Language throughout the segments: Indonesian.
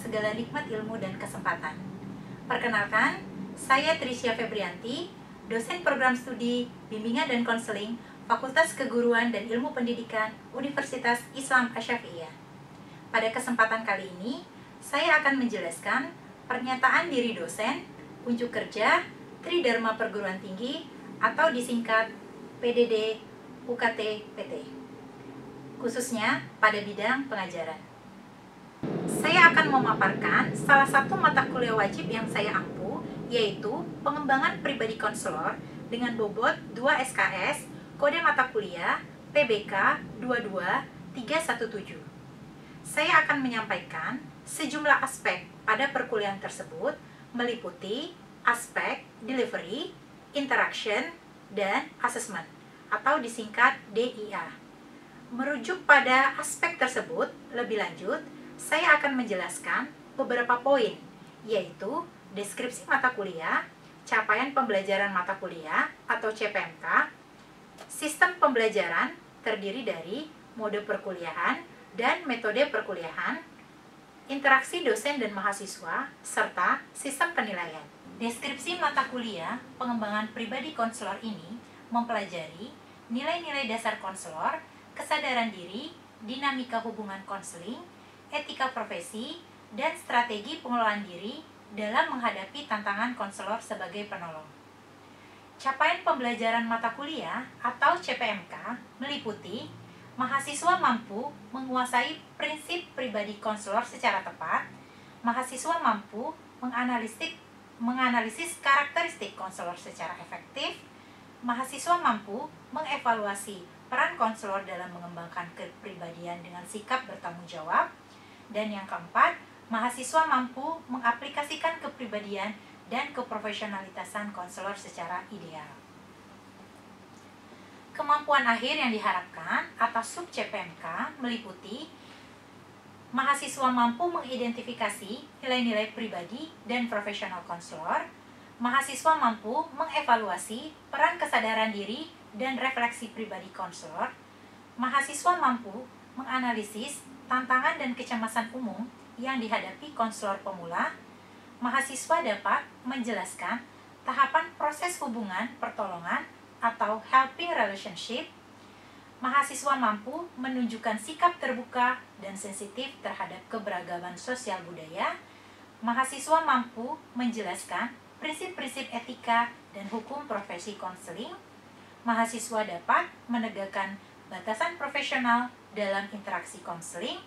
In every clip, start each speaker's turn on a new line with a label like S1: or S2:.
S1: segala nikmat ilmu dan kesempatan. Perkenalkan, saya Trisya Febrianti, dosen program studi Bimbingan dan Konseling Fakultas Keguruan dan Ilmu Pendidikan Universitas Islam Asy-Syafi'iyah. Pada kesempatan kali ini, saya akan menjelaskan pernyataan diri dosen, unjuk kerja, Tridharma Perguruan Tinggi atau disingkat PDD UKT PT, khususnya pada bidang pengajaran. Saya akan memaparkan salah satu mata kuliah wajib yang saya ampu, yaitu Pengembangan Pribadi Konselor dengan bobot 2 SKS, kode mata kuliah PBK 22317. Saya akan menyampaikan sejumlah aspek pada perkuliahan tersebut, meliputi aspek delivery, interaction, dan assessment atau disingkat DIA. Merujuk pada aspek tersebut lebih lanjut, saya akan menjelaskan beberapa poin, yaitu deskripsi mata kuliah, capaian pembelajaran mata kuliah atau CPMK, sistem pembelajaran terdiri dari mode perkuliahan dan metode perkuliahan, interaksi dosen dan mahasiswa, serta sistem penilaian. Deskripsi mata kuliah pengembangan pribadi konselor ini mempelajari nilai-nilai dasar konselor, kesadaran diri, dinamika hubungan konseling, etika profesi, dan strategi pengelolaan diri dalam menghadapi tantangan konselor sebagai penolong. Capaian pembelajaran mata kuliah atau CPMK meliputi mahasiswa mampu menguasai prinsip pribadi konselor secara tepat, mahasiswa mampu menganalisis karakteristik konselor secara efektif, mahasiswa mampu mengevaluasi peran konselor dalam mengembangkan kepribadian dengan sikap bertanggung jawab, dan yang keempat, mahasiswa mampu mengaplikasikan kepribadian dan keprofesionalitasan konselor secara ideal. Kemampuan akhir yang diharapkan atas sub CPMK meliputi mahasiswa mampu mengidentifikasi nilai-nilai pribadi dan profesional konselor, mahasiswa mampu mengevaluasi peran kesadaran diri dan refleksi pribadi konselor, mahasiswa mampu menganalisis tantangan dan kecemasan umum yang dihadapi konselor pemula, mahasiswa dapat menjelaskan tahapan proses hubungan pertolongan atau helping relationship, mahasiswa mampu menunjukkan sikap terbuka dan sensitif terhadap keberagaman sosial budaya, mahasiswa mampu menjelaskan prinsip-prinsip etika dan hukum profesi konseling, mahasiswa dapat menegakkan batasan profesional dalam interaksi konseling,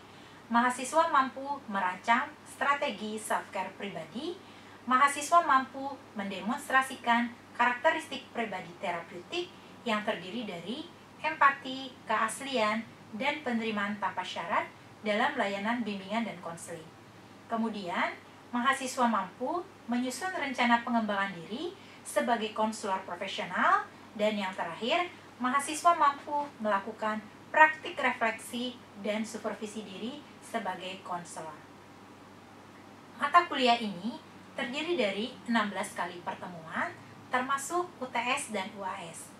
S1: mahasiswa mampu merancang strategi self-care pribadi, mahasiswa mampu mendemonstrasikan karakteristik pribadi terapeutik yang terdiri dari empati, keaslian, dan penerimaan tanpa syarat dalam layanan bimbingan dan konseling. Kemudian, mahasiswa mampu menyusun rencana pengembangan diri sebagai konselor profesional, dan yang terakhir, mahasiswa mampu melakukan praktik refleksi dan supervisi diri sebagai konselor. Mata kuliah ini terdiri dari 16 kali pertemuan, termasuk UTS dan UAS.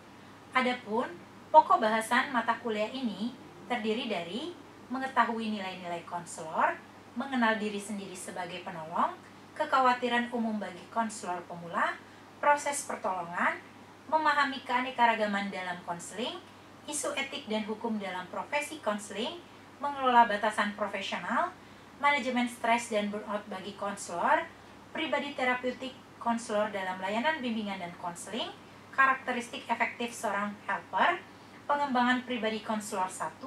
S1: Adapun pokok bahasan mata kuliah ini terdiri dari mengetahui nilai-nilai konselor, mengenal diri sendiri sebagai penolong, kekhawatiran umum bagi konselor pemula, proses pertolongan, memahami keanekaragaman dalam konseling, isu etik dan hukum dalam profesi konseling, mengelola batasan profesional, manajemen stres dan burnout bagi konselor, pribadi terapeutik konselor dalam layanan bimbingan dan konseling, karakteristik efektif seorang helper, pengembangan pribadi konselor 1,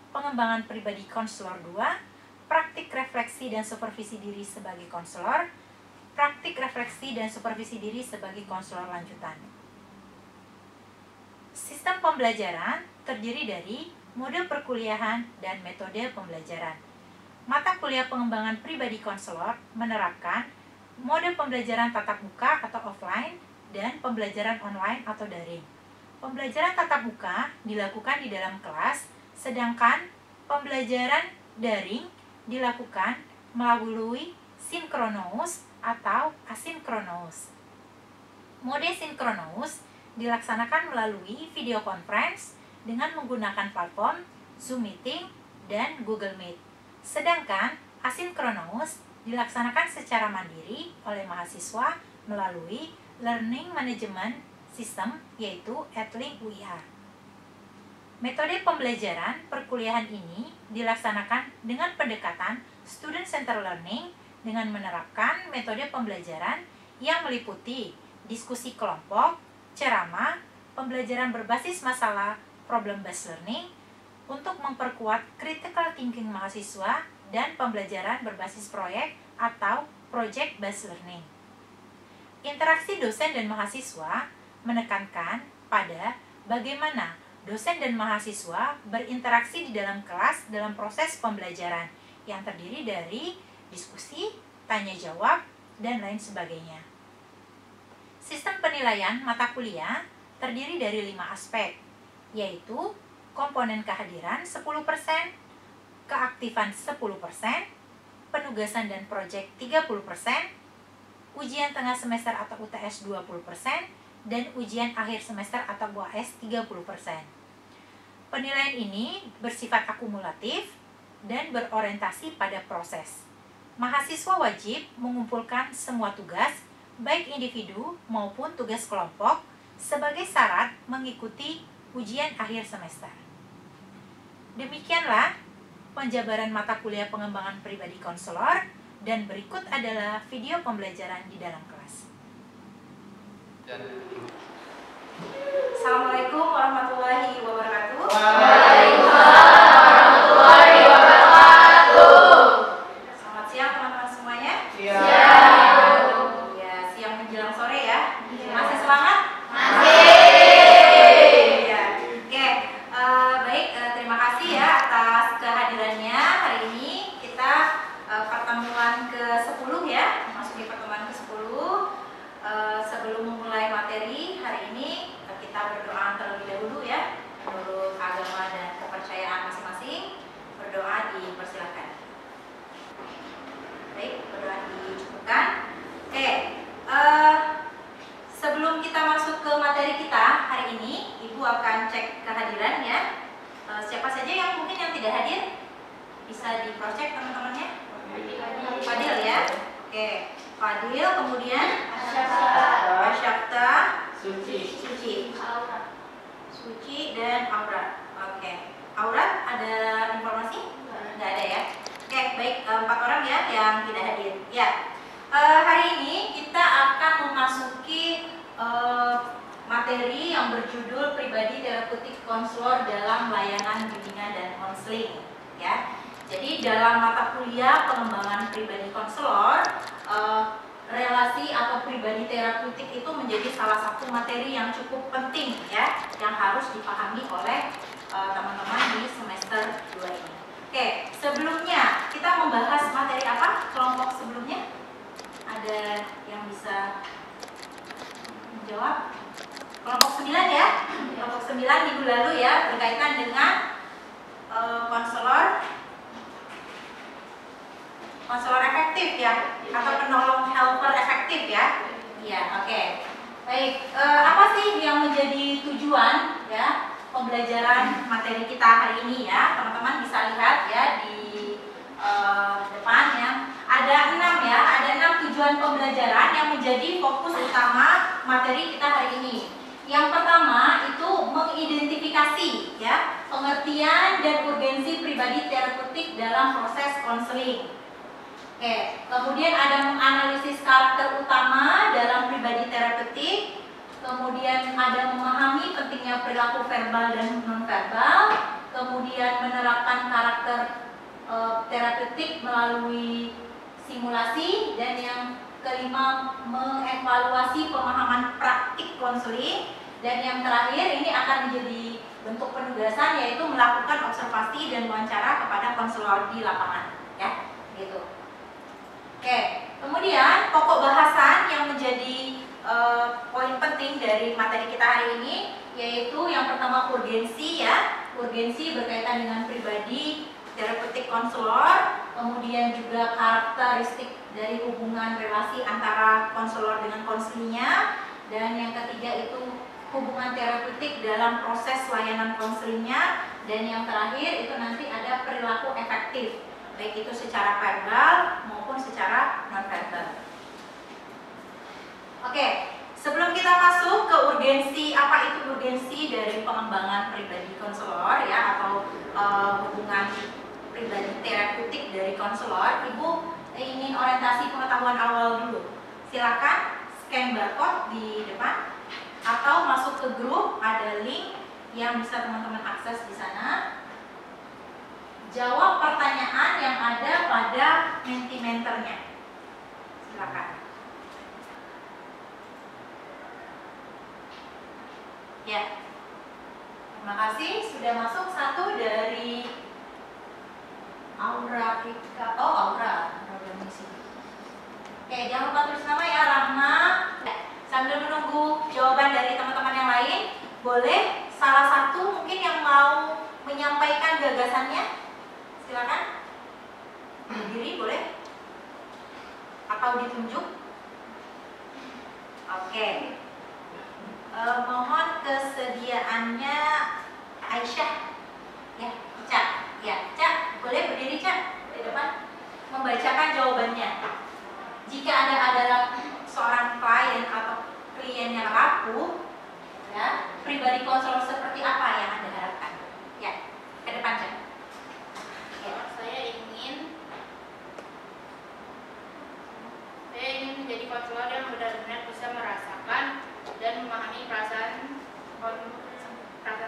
S1: pengembangan pribadi konselor 2, praktik refleksi dan supervisi diri sebagai konselor, praktik refleksi dan supervisi diri sebagai konselor lanjutan. Sistem pembelajaran terdiri dari mode perkuliahan dan metode pembelajaran. Mata kuliah pengembangan pribadi konselor menerapkan mode pembelajaran tatap muka atau offline dan pembelajaran online atau daring. Pembelajaran tatap muka dilakukan di dalam kelas, sedangkan pembelajaran daring dilakukan melalui sinkronous atau asinkronous. Mode sinkronous dilaksanakan melalui video conference dengan menggunakan platform Zoom Meeting dan Google Meet. Sedangkan Asinkronous dilaksanakan secara mandiri oleh mahasiswa melalui Learning Management System, yaitu EdLink UIA. Metode pembelajaran perkuliahan ini dilaksanakan dengan pendekatan Student Centered Learning dengan menerapkan metode pembelajaran yang meliputi diskusi kelompok, ceramah, pembelajaran berbasis masalah problem-based learning untuk memperkuat critical thinking mahasiswa dan pembelajaran berbasis proyek atau project-based learning. Interaksi dosen dan mahasiswa menekankan pada bagaimana dosen dan mahasiswa berinteraksi di dalam kelas dalam proses pembelajaran yang terdiri dari diskusi, tanya jawab, dan lain sebagainya. Sistem penilaian mata kuliah terdiri dari 5 aspek, yaitu komponen kehadiran 10%, keaktifan 10%, penugasan dan proyek 30%, ujian tengah semester atau UTS 20%, dan ujian akhir semester atau UAS 30%. Penilaian ini bersifat akumulatif dan berorientasi pada proses. Mahasiswa wajib mengumpulkan semua tugas, baik individu maupun tugas kelompok, sebagai syarat mengikuti ujian akhir semester. Demikianlah penjabaran mata kuliah pengembangan pribadi konselor, dan berikut adalah video pembelajaran di dalam kelas. Assalamualaikum warahmatullahi wabarakatuh.
S2: Waalaikumsalam warahmatullahi wabarakatuh.
S1: Selamat siang teman-teman semuanya.
S2: Siang.
S1: Ya, siang menjelang sore ya. Masih semangat?
S2: Masih.
S1: Ya. Oke, baik. Terima kasih ya atas kehadirannya hari ini. Kita pertemuan ke-10 ya, memasuki pertemuan ke-10. Sebelum memulai materi hari ini, kita berdoa terlebih dahulu ya, menurut agama dan kepercayaan masing-masing. Berdoa dipersilakan. Baik, berdoa dicukupkan. Oke, sebelum kita masuk ke materi kita hari ini, Ibu akan cek kehadiran ya. Siapa saja yang mungkin yang tidak hadir, bisa di-cross-check teman-temannya. Fadil ya. Oke, Fadil, kemudian Asyafta, Suci dan Aurat. Oke, Aurat ada informasi? Nggak ada ya. Oke, baik, 4 orang ya yang tidak hadir. Ya, hari ini kita akan memasuki materi yang berjudul pribadi terapeutik konselor dalam layanan bimbingan dan konseling. Ya, jadi dalam mata kuliah pengembangan pribadi konselor, relasi atau pribadi terapeutik itu menjadi salah satu materi yang cukup penting ya, yang harus dipahami oleh teman-teman di semester 2 ini. Oke, sebelumnya kita membahas materi apa? Kelompok sebelumnya ada yang bisa menjawab? Kelompok 9 ya, kelompok 9 minggu lalu ya, berkaitan dengan konselor efektif ya, atau penolong helper efektif ya. Iya, oke. Baik, apa sih yang menjadi tujuan ya pembelajaran materi kita hari ini ya? Teman-teman bisa lihat ya di depan ya. Ada 6 ya, ada 6 tujuan pembelajaran yang menjadi fokus utama materi kita hari ini. Yang pertama itu mengidentifikasi ya pengertian dan urgensi pribadi terapeutik dalam proses konseling. Oke, kemudian ada menganalisis karakter utama dalam pribadi terapeutik, kemudian ada memahami pentingnya perilaku verbal dan nonverbal, kemudian menerapkan karakter terapeutik melalui simulasi, dan yang kelima mengevaluasi pemahaman praktik konseling, dan yang terakhir ini akan menjadi bentuk penugasan, yaitu melakukan observasi dan wawancara kepada konselor di lapangan ya, gitu. Oke, kemudian pokok bahasan yang menjadi poin penting dari materi kita hari ini, yaitu yang pertama urgensi ya. Urgensi berkaitan dengan pribadi terapeutik konselor, kemudian juga karakteristik dari hubungan relasi antara konselor dengan konselingnya, dan yang ketiga itu hubungan terapeutik dalam proses layanan konselingnya, dan yang terakhir itu nanti ada perilaku efektif. baik itu secara verbal maupun secara non-verbal. Oke, sebelum kita masuk ke urgensi, apa itu urgensi dari pengembangan pribadi konselor ya, atau hubungan pribadi terapeutik dari konselor, Ibu ingin orientasi pengetahuan awal dulu. Silakan scan barcode di depan atau masuk ke grup, ada link yang bisa teman-teman akses di sana. Jawab pertanyaan yang ada pada Mentimenternya. Silakan. Ya. Terima kasih sudah masuk. Satu dari Aura Ika. Oh, Aura. Oke, jangan lupa tulis nama ya, Rahma. Sambil menunggu jawaban dari teman-teman yang lain, boleh salah satu mungkin yang mau menyampaikan gagasannya. Silakan. Berdiri boleh? Atau ditunjuk? Oke. Mohon kesediaannya Aisyah. Ya, Cak. Ya, Cak, boleh berdiri, Cak, di depan membacakan jawabannya. Jika adalah seorang klien atau klien yang rapuh, ya, pribadi konselor seperti apa yang Anda harapkan? Ya, ke depan, Cak.
S3: Saya ingin menjadi konselor yang benar-benar bisa merasakan dan memahami perasaan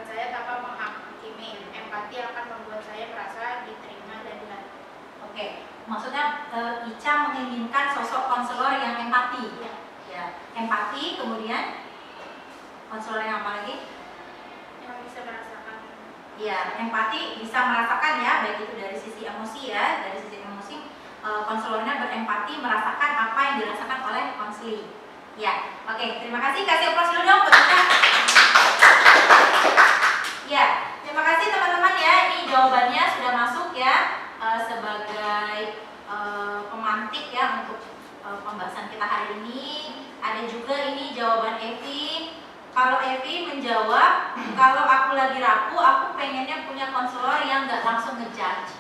S3: saya tanpa menghakimi. Empati akan membuat saya merasa diterima dan dihargai.
S1: Oke, maksudnya Ica menginginkan sosok konselor yang empati. Ya, empati, kemudian konselor yang apa lagi?
S3: Yang bisa merasakan.
S1: Ya, empati bisa merasakan ya, baik itu dari sisi emosi ya, dari sisi emosi konselornya berempati merasakan apa yang dirasakan oleh konseli. Ya, oke, terima kasih. Kasih aplaus dulu dong buat kita. Ya, terima kasih teman-teman ya. Ini jawabannya sudah masuk ya sebagai pemantik ya untuk pembahasan kita hari ini. Ada juga ini jawaban Evi. Kalau Evi menjawab, kalau aku lagi rapuh, aku pengennya punya konselor yang nggak langsung ngejudge,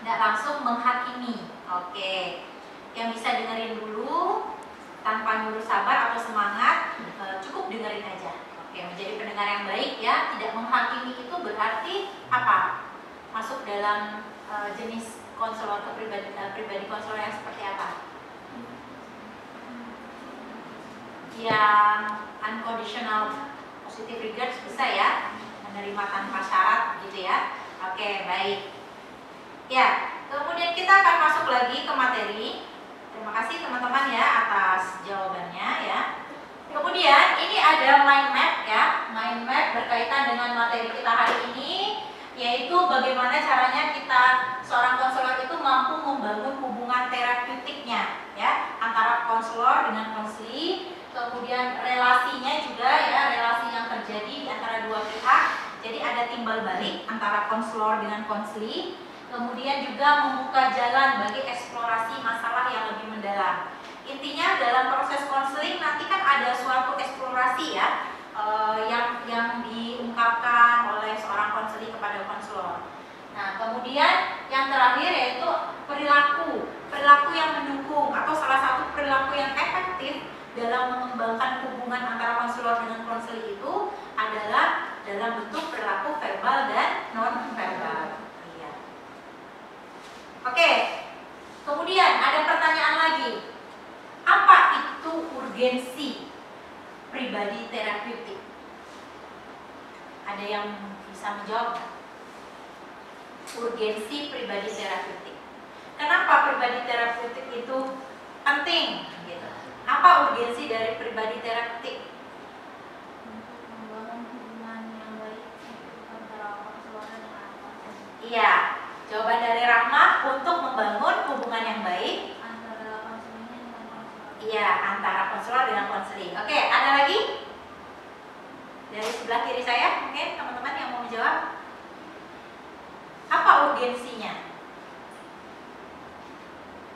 S1: nggak langsung menghakimi. Oke, yang bisa dengerin dulu tanpa nyuruh sabar atau semangat, cukup dengerin aja. Oke, menjadi pendengar yang baik ya, tidak menghakimi itu berarti apa? Masuk dalam jenis konselor pribadi konselor yang seperti apa? Yang unconditional positive regards bisa ya, menerima tanpa syarat gitu ya. Oke, baik. Ya, kemudian kita akan masuk lagi ke materi. Terima kasih teman-teman ya atas jawabannya ya. Kemudian ini ada mind map ya, mind map berkaitan dengan materi kita hari ini, yaitu bagaimana caranya kita seorang konselor itu mampu membangun hubungan terapeutiknya ya, antara konselor dengan konseli. Kemudian relasinya juga ya, relasi yang terjadi antara dua pihak. Jadi ada timbal balik antara konselor dengan konseli. Kemudian juga membuka jalan bagi eksplorasi masalah yang lebih mendalam. Intinya dalam proses konseling nanti kan ada suatu eksplorasi ya, yang diungkapkan oleh seorang konseli kepada konselor. Nah, kemudian yang terakhir yaitu perilaku yang mendukung atau salah satu perilaku yang efektif dalam mengembangkan hubungan antara konselor dengan konseli itu adalah dalam bentuk perilaku verbal dan non verbal. Iya. Oke. Kemudian ada pertanyaan lagi. Apa itu urgensi pribadi terapeutik? Ada yang bisa menjawab? Urgensi pribadi terapeutik. Kenapa pribadi terapeutik itu penting? Gitu. Apa urgensi dari pribadi terapeutik?
S3: Membangun hubungan yang baik antara konselor dengan konseli.
S1: Iya, jawaban dari Rahma untuk membangun hubungan yang baik
S3: Antara konselornya dengan konselor.
S1: iya, antara konselor dengan konseli. Oke, ada lagi? Dari sebelah kiri saya, mungkin teman-teman yang mau menjawab. Apa urgensinya?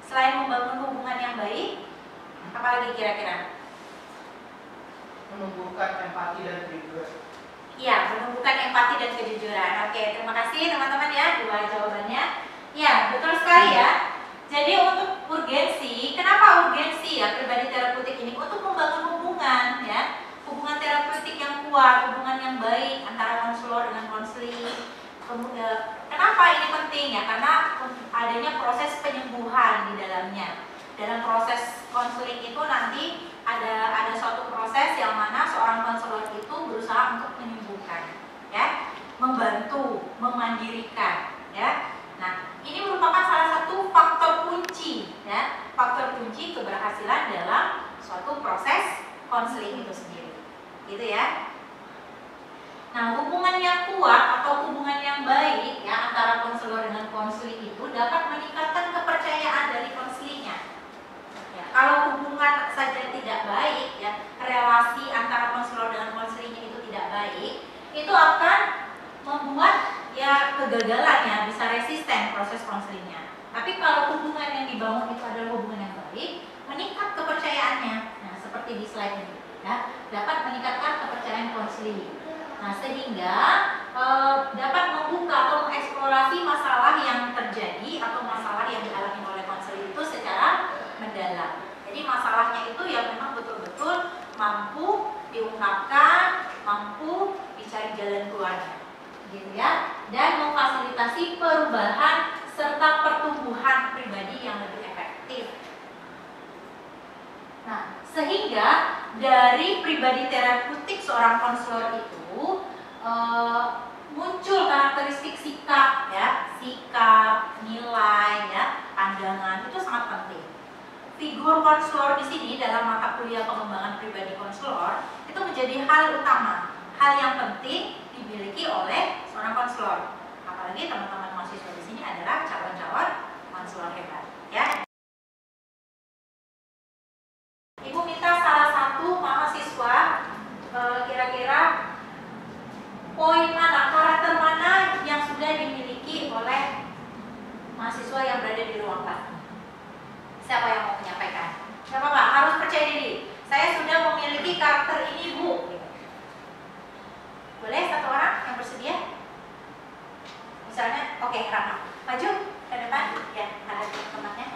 S1: Selain membangun hubungan yang baik, apa lagi kira-kira?
S2: Menumbuhkan empati dan kejujuran.
S1: Iya, menumbuhkan empati dan kejujuran. Oke, terima kasih teman-teman ya, dua jawabannya. Ya, betul sekali ya. Jadi untuk urgensi, kenapa urgensi ya pribadi terapeutik ini? Untuk membangun hubungan ya, hubungan terapeutik yang kuat, hubungan yang baik antara konselor dengan konseling. Kenapa ini penting ya? Karena adanya proses penyembuhan di dalamnya. Dalam proses konseling itu nanti ada suatu proses yang mana seorang konselor itu berusaha untuk menyembuhkan, ya, membantu, memandirikan, ya. Nah, ini merupakan salah satu faktor kunci, ya, faktor kunci keberhasilan dalam suatu proses konseling itu sendiri, gitu ya. Nah, hubungan yang kuat atau hubungan yang baik ya antara konselor dengan konseling itu dapat meningkatkan kepercayaan dari konselingnya. Ya, kalau hubungan saja tidak baik, ya, relasi antara konselor dengan konselingnya itu tidak baik, itu akan membuat ya kegagalan ya, bisa resisten proses konselingnya. Tapi kalau hubungan yang dibangun itu adalah hubungan yang baik, meningkat kepercayaannya. Nah, seperti di slide ini, ya, dapat meningkatkan kepercayaan konseling. Nah, sehingga dapat membuka atau mengeksplorasi masalah yang terjadi atau masalah yang dialami oleh konseling itu secara mendalam. Jadi masalahnya itu yang memang betul-betul mampu diungkapkan, mampu dicari jalan keluarnya, gitu ya, dan memfasilitasi perubahan serta pertumbuhan pribadi yang lebih efektif. Nah, sehingga dari pribadi terapeutik seorang konselor itu muncul karakteristik sikap, ya, sikap, nilai, ya, pandangan itu sangat penting. Figur konselor di sini dalam mata kuliah pengembangan pribadi konselor itu menjadi hal utama, hal yang penting dimiliki oleh seorang konselor. Apalagi teman-teman mahasiswa di sini adalah calon-calon konselor hebat, ya. Ibu minta salah satu mahasiswa kira-kira poin mana, karakter mana yang sudah dimiliki oleh mahasiswa yang berada di ruang kelas. Siapa yang mau menyampaikan? Siapa Pak? Harus percaya diri. Saya sudah memiliki karakter ini, Bu. Boleh satu orang yang bersedia? Misalnya, oke, Rama, maju ke depan. Ya, ada tempatnya.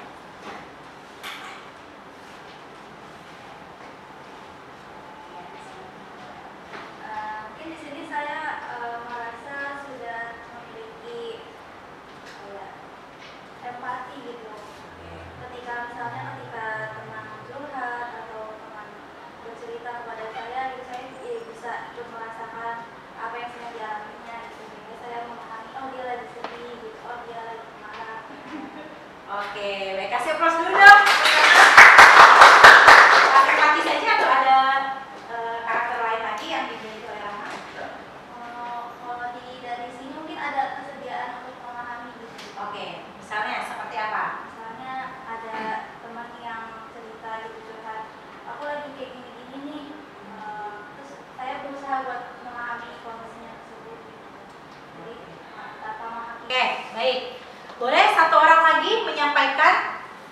S4: Mungkin di sini saya merasa sudah memiliki empati gitu. Misalnya ketika teman curhat atau teman bercerita kepada saya, gitu, saya bisa merasakan apa yang sedang dialaminya gitu. Sehingga saya memahami, oh dia lagi sedih gitu, oh dia lagi marah.
S1: Oke, baik, kasih aplaus dulu dong. Empati saja atau ada karakter lain lagi yang dimiliki oleh Rama?
S4: Kalau dari sini mungkin ada kesediaan untuk memahami gitu.
S1: Oke, misalnya seperti apa?
S4: Misalnya ada teman yang cerita gitu, curhat, aku lagi kayak gini-gini nih, terus saya berusaha buat memahami kondisinya tersebut gitu. Jadi tanpa menghakimi.
S1: Oke, baik. Boleh satu orang lagi menyampaikan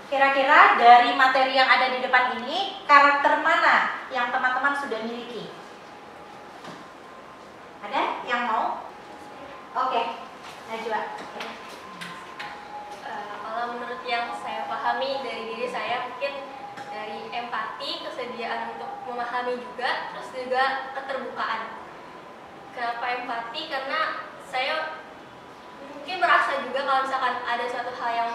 S1: kira-kira dari materi yang ada di depan ini, karakter mana yang teman-teman sudah miliki? Ada yang mau? Oke, Najwa.
S5: Kalau menurut yang saya pahami dari diri saya, mungkin dari empati, kesediaan untuk memahami juga, terus juga keterbukaan. Kenapa empati? Karena saya mungkin merasa juga kalau misalkan ada suatu hal yang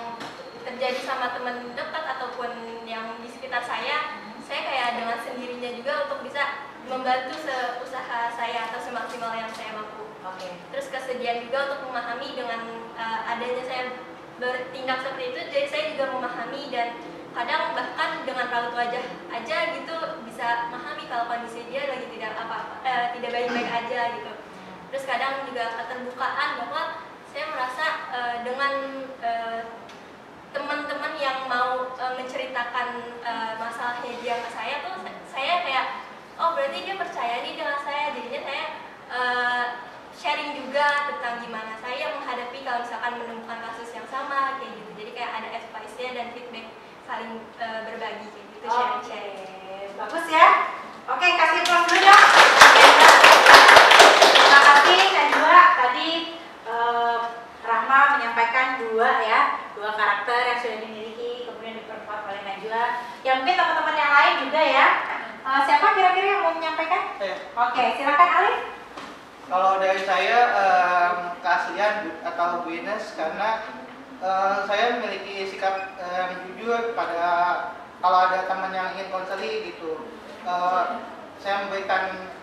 S5: terjadi sama teman dekat ataupun yang di sekitar saya kayak dengan sendirinya juga untuk bisa membantu seusaha saya atau semaksimal yang saya mampu.
S1: Oke.
S5: Terus kesediaan juga untuk memahami dengan adanya saya bertindak seperti itu, jadi saya juga memahami dan kadang bahkan dengan raut wajah aja gitu bisa memahami kalau kondisi dia lagi tidak tidak baik-baik aja gitu. Terus kadang juga keterbukaan bahwa saya merasa dengan teman-teman yang mau menceritakan masalahnya dia ke saya tuh saya kayak oh berarti dia percaya nih dengan saya, jadinya saya sharing juga tentang gimana saya menghadapi kalau misalkan menemukan kasus yang sama kayak gitu. Jadi kayak ada advice-nya dan feedback saling berbagi kayak gitu, sharing-sharing.
S1: Bagus ya. Oke, kasih aplaus dulu dong. Terima kasih Najwa. Tadi Rahma menyampaikan 2 ya Ya mungkin teman-teman yang lain juga ya. Siapa kira-kira yang mau menyampaikan? Oke, silakan Alif.
S2: Kalau dari saya keaslian atau Bu Ines, karena saya memiliki sikap jujur pada kalau ada teman yang ingin konseling gitu. Saya memberikan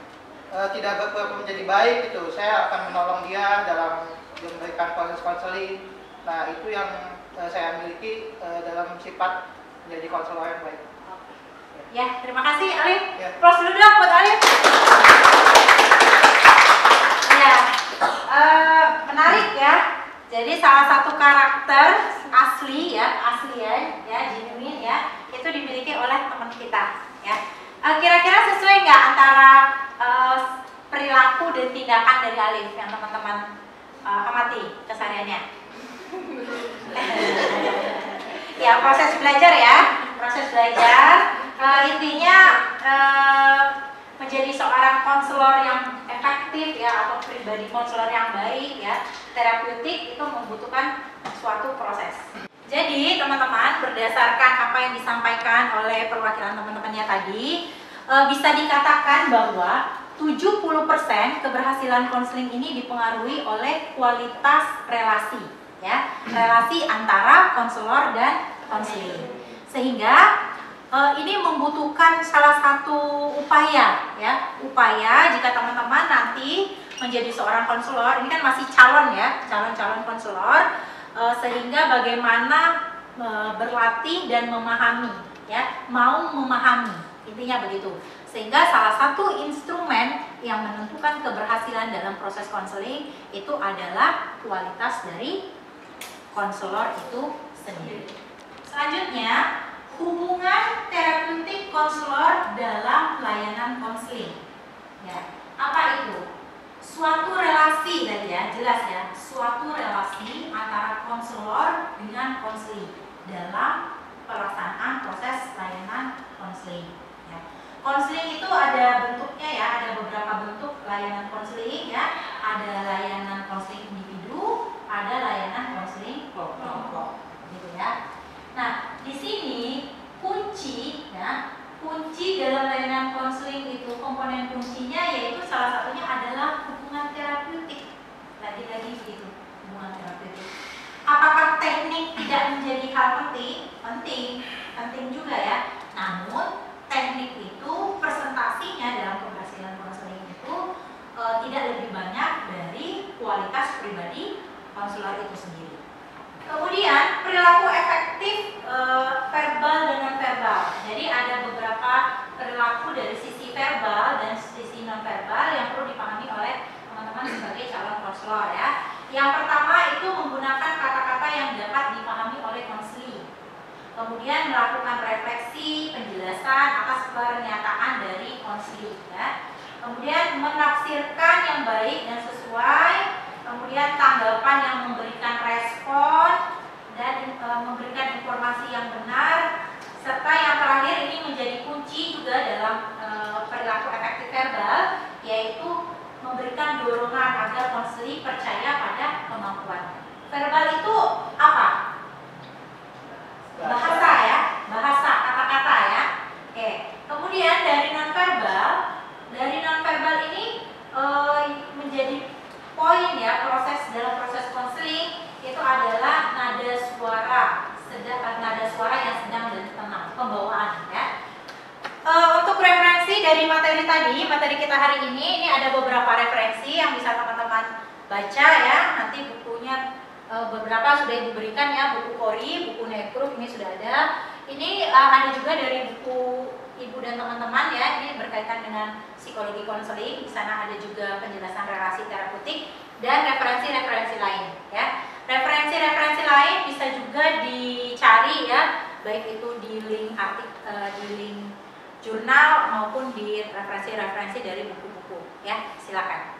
S2: tidak berpura menjadi baik gitu. Saya akan menolong dia dalam memberikan proses konseling. Nah, itu yang saya miliki dalam sifat menjadi konselor yang baik.
S1: Ya, terima kasih Alif.
S2: Ya.
S1: Close dulu dong buat Alif. Ya, menarik ya. Jadi salah satu karakter asli ya, keaslian ya, genuine ya, itu dimiliki oleh teman kita ya. Kira-kira sesuai nggak antara perilaku dan tindakan dari Alif yang teman-teman amati kesehariannya? Ya, proses belajar ya, proses belajar. Intinya menjadi seorang konselor yang efektif ya, atau pribadi konselor yang baik ya, terapeutik itu membutuhkan suatu proses. Jadi teman-teman, berdasarkan apa yang disampaikan oleh perwakilan teman-temannya tadi, bisa dikatakan bahwa 70% keberhasilan konseling ini dipengaruhi oleh kualitas relasi ya, relasi antara konselor dan konseling. Sehingga ini membutuhkan salah satu upaya ya, upaya jika teman-teman nanti menjadi seorang konselor, ini kan masih calon ya, calon-calon konselor, sehingga bagaimana berlatih dan memahami ya, mau memahami, intinya begitu. Sehingga salah satu instrumen yang menentukan keberhasilan dalam proses konseling itu adalah kualitas dari konselor itu sendiri. Selanjutnya, hubungan terapeutik konselor dalam layanan konseling. Ya, apa itu? Suatu relasi tadi ya, jelas ya, suatu relasi antara konselor dengan konseling dalam pelaksanaan proses layanan konseling. Ya. Konseling itu ada bentuknya ya, ada beberapa bentuk layanan konseling ya, ada layanan konseling individu, ada layanan konseling kelompok, gitu ya. Nah, di sini kunci ya, kunci dalam layanan konseling itu, komponen kuncinya yaitu salah satunya adalah hubungan terapeutik. Lagi-lagi begitu, hubungan terapeutik. Apakah teknik tidak menjadi hal penting? Penting juga ya. Namun teknik itu presentasinya dalam keberhasilan konseling itu tidak lebih banyak dari kualitas pribadi konselor itu sendiri. Kemudian perilaku efektif verbal dan non verbal. Jadi ada beberapa perilaku dari sisi verbal dan sisi non verbal yang perlu dipahami oleh teman-teman sebagai calon konselor ya. Yang pertama itu menggunakan kata-kata yang dapat dipahami oleh konseling. Kemudian melakukan refleksi, penjelasan atas pernyataan dari konseling ya. Kemudian menafsirkan yang baik dan sesuai. Kemudian tanggapan yang memberikan respon dan memberikan informasi yang benar, serta yang terakhir ini menjadi kunci juga dalam perilaku efektif verbal, yaitu memberikan dorongan agar konseling percaya pada kemampuannya. Verbal itu apa? Bahasa ya, bahasa, kata-kata ya. Oke. Kemudian dari nonverbal ini menjadi poin ya, dalam proses konseling itu adalah nada suara yang sedang dan tenang, pembawaan ya. Untuk referensi dari materi kita hari ini ada beberapa referensi yang bisa teman-teman baca ya. Nanti bukunya beberapa sudah diberikan ya, buku Kori, buku Nekruf ini sudah ada. Ini ada juga dari buku Ibu dan teman-teman ya, ini berkaitan dengan psikologi konseling. Di sana ada juga penjelasan relasi terapeutik dan referensi-referensi lain ya. Referensi-referensi lain bisa juga dicari ya, baik itu di link di link jurnal maupun di referensi-referensi dari buku-buku ya. Silakan.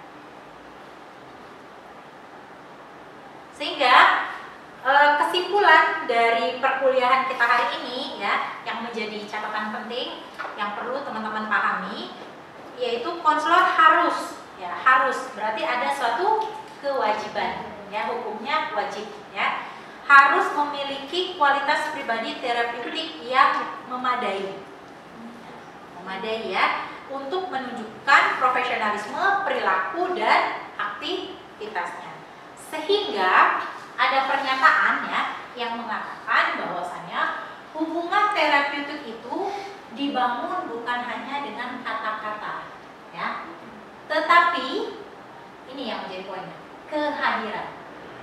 S1: Sehingga kesimpulan dari perkuliahan kita hari ini ya, yang menjadi catatan penting yang perlu teman-teman pahami, yaitu konselor harus berarti ada suatu kewajiban ya, hukumnya wajib ya, harus memiliki kualitas pribadi terapeutik yang memadai. Memadai ya, untuk menunjukkan profesionalisme, perilaku, dan aktivitasnya. Sehingga ada pernyataan ya yang mengatakan bahwasanya hubungan terapeutik itu dibangun bukan hanya dengan kata-kata ya, tetapi ini yang menjadi poinnya, kehadiran.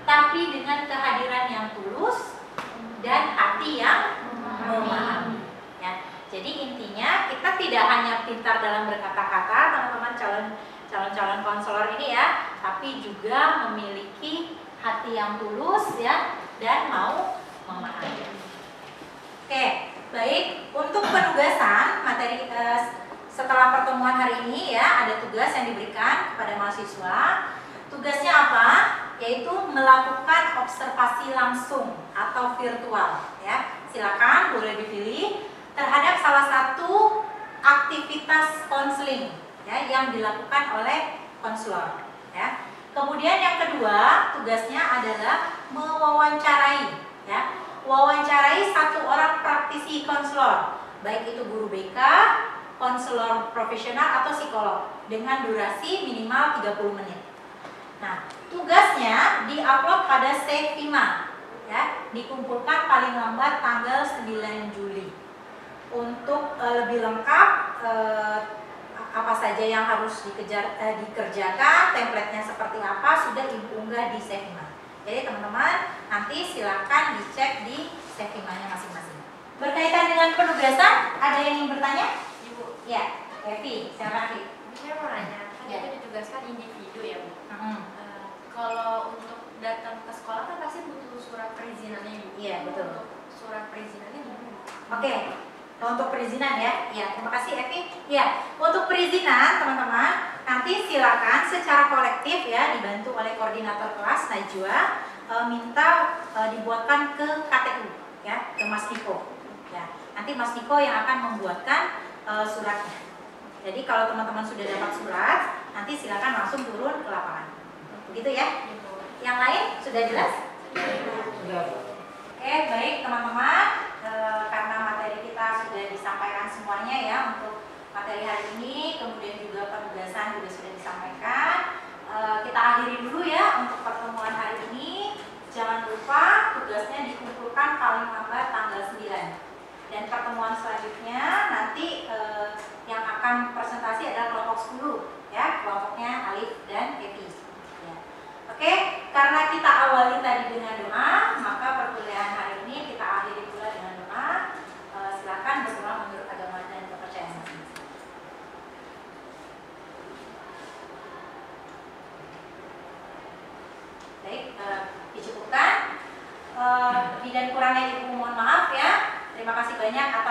S1: Tapi dengan kehadiran yang tulus dan hati yang memahami. Ya. Jadi intinya kita tidak hanya pintar dalam berkata-kata, teman-teman calon konselor ini ya, tapi juga memiliki hati yang tulus ya dan mau memahami. Oke, baik. Untuk penugasan materi setelah pertemuan hari ini ya, ada tugas yang diberikan kepada mahasiswa. Tugasnya apa? Yaitu melakukan observasi langsung atau virtual ya. Silakan boleh dipilih terhadap salah satu aktivitas konseling ya yang dilakukan oleh konselor ya. Kemudian yang kedua, tugasnya adalah mewawancarai ya. Wawancarai satu orang praktisi konselor, baik itu guru BK, konselor profesional atau psikolog dengan durasi minimal 30 menit. Nah, tugasnya diupload pada Sevima ya, dikumpulkan paling lambat tanggal 9 Juli. Untuk lebih lengkap apa saja yang harus dikerjakan, template-nya seperti apa sudah Ibu unggah di Sevima. Jadi teman-teman nanti silakan dicek di Sevima-nya masing-masing. Berkaitan dengan penugasan, ada yang ingin bertanya?
S5: Ibu,
S1: Ya, Evi, silakan Evi.
S5: saya mau nanya, kan
S1: Ya.
S5: itu ditugaskan individu ya Bu. Kalau untuk datang ke sekolah kan pasti butuh surat perizinannya Ibu.
S1: Iya, betul.
S5: Untuk surat perizinannya gimana Bu?
S1: Oke, untuk perizinan ya. Ya, terima kasih Evi. Ya, untuk perizinan teman-teman nanti silakan secara kolektif ya dibantu oleh koordinator kelas Najwa minta dibuatkan ke KTU ya, ke Mas Niko. Ya, nanti Mas Niko yang akan membuatkan suratnya. Jadi kalau teman-teman sudah dapat surat, nanti silakan langsung turun ke lapangan. Begitu ya? Yang lain sudah jelas? Sudah. Oke, baik teman-teman. Karena materi kita sudah disampaikan semuanya ya untuk materi hari ini, kemudian juga penugasan juga sudah disampaikan. Kita akhiri dulu ya untuk pertemuan hari ini. Jangan lupa tugasnya dikumpulkan paling lambat tanggal 9. Dan pertemuan selanjutnya nanti yang akan presentasi adalah kelompok 10 ya, kelompoknya Alif dan Evi. Ya. Oke, karena kita awali tadi dengan doa, maka perkuliahan hari ini kita akhiri pula dengan doa. Silakan berdoa menurut agama dan kepercayaan masing-masing. Baik, dicukupkan. Lebih dan kurangnya Ibu mohon maaf ya. Terima kasih banyak atas